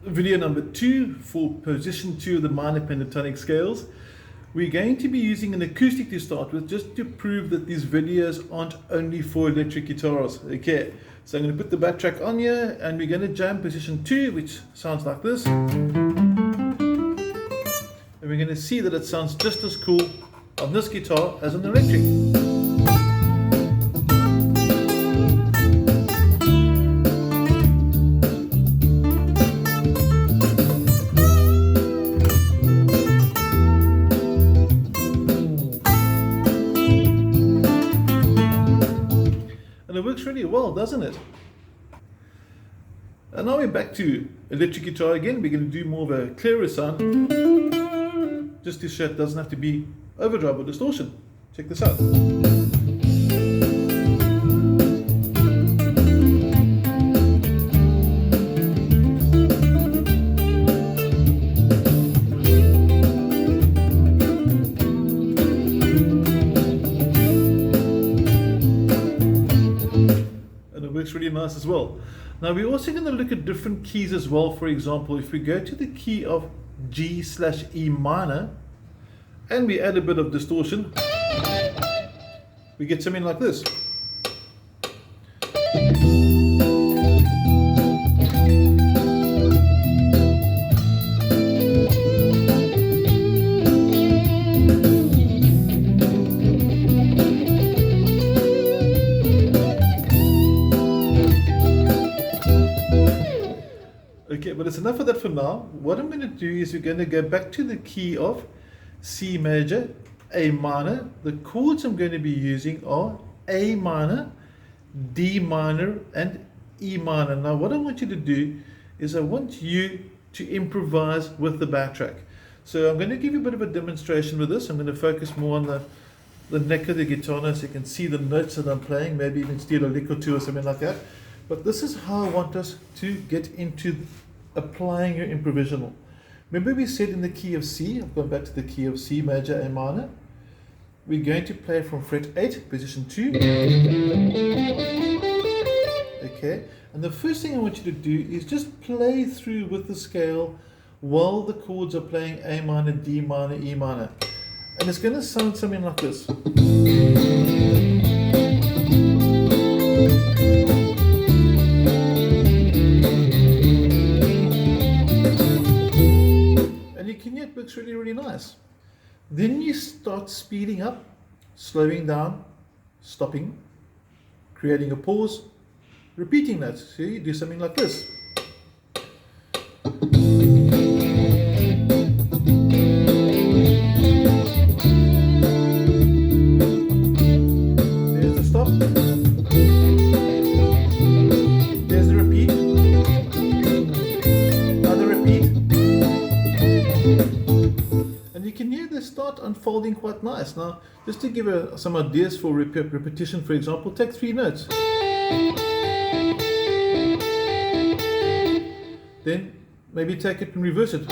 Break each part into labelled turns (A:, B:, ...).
A: video number 2 for position 2 of the minor pentatonic scales. We're going to be using an acoustic to start with, just to prove that these videos aren't only for electric guitars. Okay, so I'm going to put the backtrack on here and we're going to jam position 2, which sounds like this. And we're going to see that it sounds just as cool on this guitar as on the electric. And it works really well, doesn't it? And now we're back to electric guitar again. We're going to do more of a clearer sound, just to show it doesn't have to be overdrive or distortion. Check this out. Works really nice as well. Now we're also going to look at different keys as well. For example, if we go to the key of G/E minor and we add a bit of distortion, we get something like this. Okay, but it's enough of that for now. What I'm going to do is we're going to go back to the key of C major, A minor. The chords I'm going to be using are A minor, D minor, and E minor. Now what I want you to do is I want you to improvise with the backtrack. So I'm going to give you a bit of a demonstration with this. I'm going to focus more on the neck of the guitar now so you can see the notes that I'm playing, maybe even steal a lick or two or something like that. But this is how I want us to get into applying your improvisational. Remember we said in the key of C, I've gone back to the key of C major, A minor. We're going to play from fret 8, position 2. Okay, and the first thing I want you to do is just play through with the scale while the chords are playing A minor, D minor, E minor. And it's going to sound something like this. It works really, really nice. Then you start speeding up, slowing down, stopping, creating a pause, repeating that. So you do something like this. There's the stop. There's the repeat. Another repeat. And you can hear this start unfolding quite nice. Now, just to give some ideas for repetition, for example, take 3 notes. Then maybe take it and reverse it.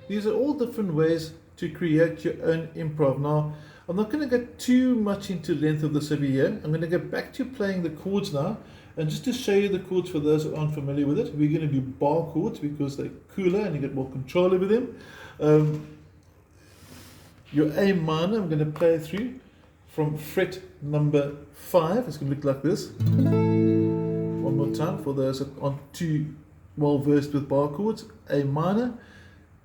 A: These are all different ways to create your own improv. Now, I'm not going to get too much into length of this over here. I'm going to go back to playing the chords now. And just to show you the chords for those who aren't familiar with it, we're going to do bar chords because they're cooler and you get more control over them. Your A minor, I'm going to play through from fret number 5. It's going to look like this. One more time for those that aren't too well versed with bar chords. A minor.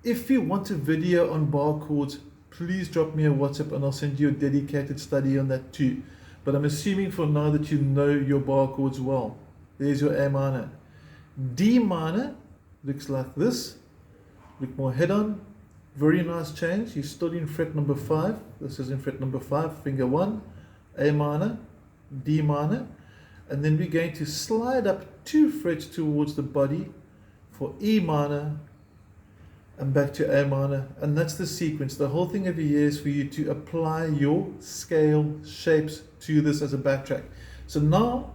A: If you want a video on bar chords, please drop me a WhatsApp and I'll send you a dedicated study on that too. But I'm assuming for now that you know your bar chords well. There's your A minor. D minor looks like this. Look more head on. Very nice change. You're still in fret number 5. This is in fret number 5, finger 1. A minor, D minor. And then we're going to slide up 2 frets towards the body for E minor and back to A minor. And that's the sequence. The whole thing over here is for you to apply your scale shapes to this as a backtrack. So now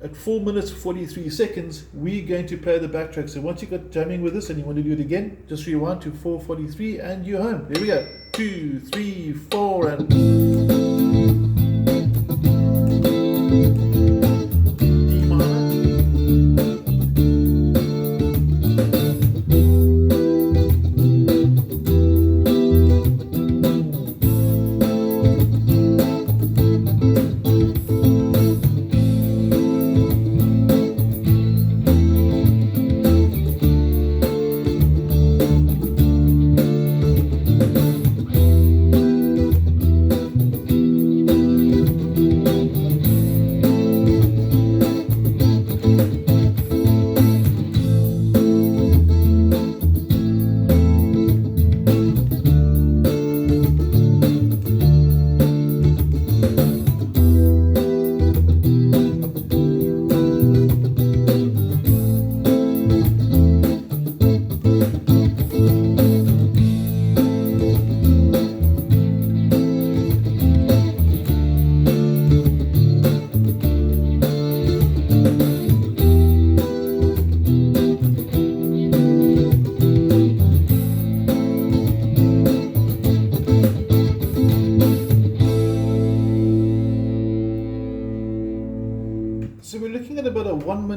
A: at 4 minutes 43 seconds we're going to play the backtrack. So once you got jamming with this and you want to do it again, just rewind to 4:43 and you're home. There we go. 2, 3, 4 and D minor,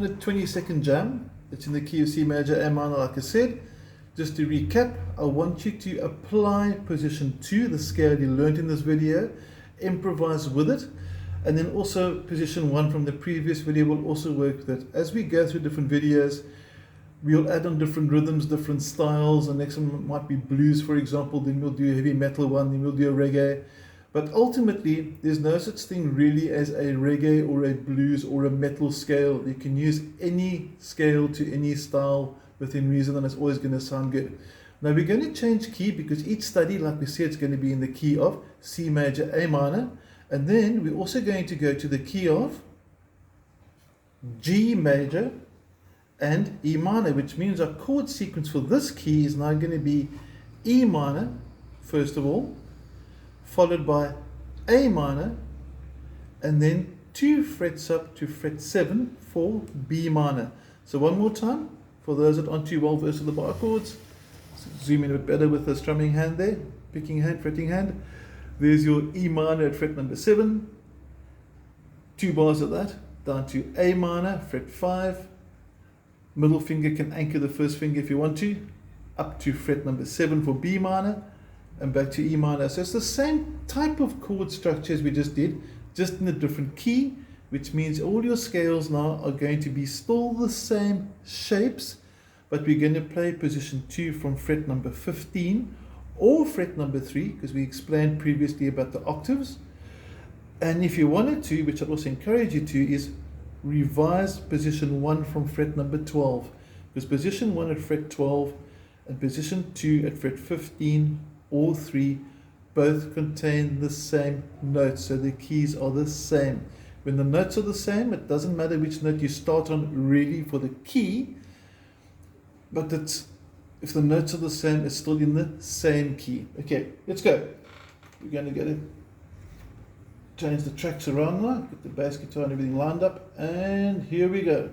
A: 8-minute, 20-second jam. It's in the key of C major, A minor, like I said. Just to recap, I want you to apply position 2, the scale you learned in this video, improvise with it, and then also position 1 from the previous video will also work with it. As we go through different videos, we'll add on different rhythms, different styles. The next one might be blues, for example, then we'll do a heavy metal one, then we'll do a reggae. But ultimately, there's no such thing really as a reggae or a blues or a metal scale. You can use any scale to any style within reason, and it's always going to sound good. Now we're going to change key because each study, like we said, is going to be in the key of C major, A minor, and then we're also going to go to the key of G major and E minor, which means our chord sequence for this key is now going to be E minor, first of all, followed by A minor, and then 2 frets up to fret 7 for B minor. So one more time, for those that aren't too well versed with the bar chords, zoom in a bit better with the strumming hand there, picking hand, fretting hand. There's your E minor at fret number 7, 2 bars of that, down to A minor, fret 5, middle finger can anchor the first finger if you want to, up to fret number 7 for B minor, and back to E minor. So it's the same type of chord structure as we just did, just in a different key, which means all your scales now are going to be still the same shapes, but we're going to play position 2 from fret number 15 or fret number 3, because we explained previously about the octaves. And if you wanted to, which I'd also encourage you to, is revise position 1 from fret number 12, because position 1 at fret 12 and position 2 at fret 15 or 3 both contain the same notes, so the keys are the same. When the notes are the same, it doesn't matter which note you start on really for the key, but if the notes are the same, it's still in the same key. Okay, let's go. We're going to get it. Change the tracks around now, get the bass guitar and everything lined up, and here we go.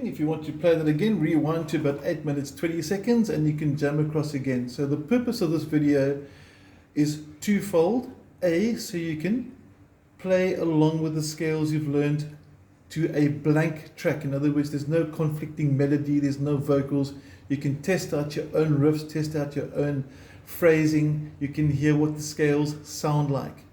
A: If you want to play that again, rewind to about 8 minutes 20 seconds and you can jam across again. So the purpose of this video is twofold. A, so you can play along with the scales you've learned to a blank track. In other words, there's no conflicting melody, there's no vocals. You can test out your own riffs, test out your own phrasing. You can hear what the scales sound like.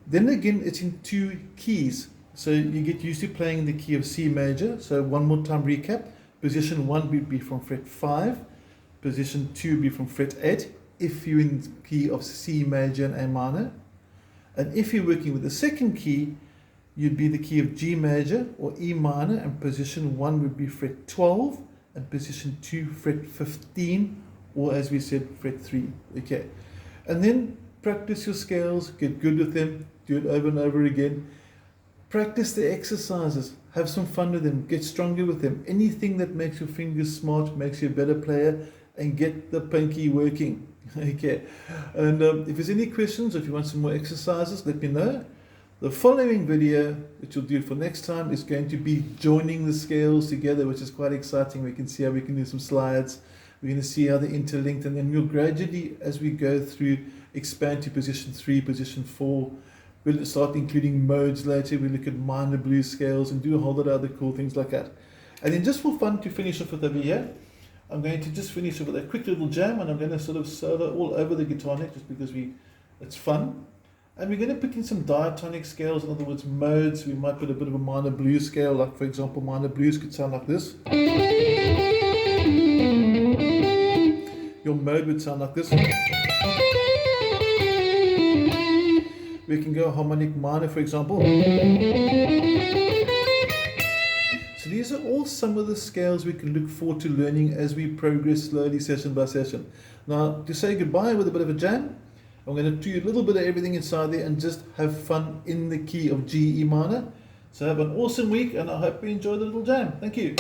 A: Then again, it's in 2 keys. So you get used to playing in the key of C major. So one more time recap. Position 1 would be from fret 5. Position 2 would be from fret 8 if you're in the key of C major and A minor. And if you're working with the second key, you'd be the key of G major or E minor, and position 1 would be fret 12 and position 2 fret 15, or as we said, fret 3. Okay. And then practice your scales, get good with them, do it over and over again. Practice the exercises, have some fun with them, get stronger with them. Anything that makes your fingers smart, makes you a better player, and get the pinky working. Okay, and if there's any questions, or if you want some more exercises, let me know. The following video, which we'll do for next time, is going to be joining the scales together, which is quite exciting. We can see how we can do some slides. We're going to see how they're interlinked, and then we'll gradually, as we go through, expand to position 3, position 4. We'll start including modes later. We'll look at minor blues scales and do a whole lot of other cool things like that. And then just for fun to finish off with over here, I'm going to just finish off with a quick little jam, and I'm going to sort of solo all over the guitar neck just because it's fun. And we're going to put in some diatonic scales, in other words modes. We might put a bit of a minor blues scale, like for example minor blues could sound like this. Your mode would sound like this. We can go harmonic minor, for example. So these are all some of the scales we can look forward to learning as we progress slowly session by session. Now, to say goodbye with a bit of a jam, I'm going to do a little bit of everything inside there and just have fun in the key of G, E minor. So have an awesome week, and I hope you enjoy the little jam. Thank you.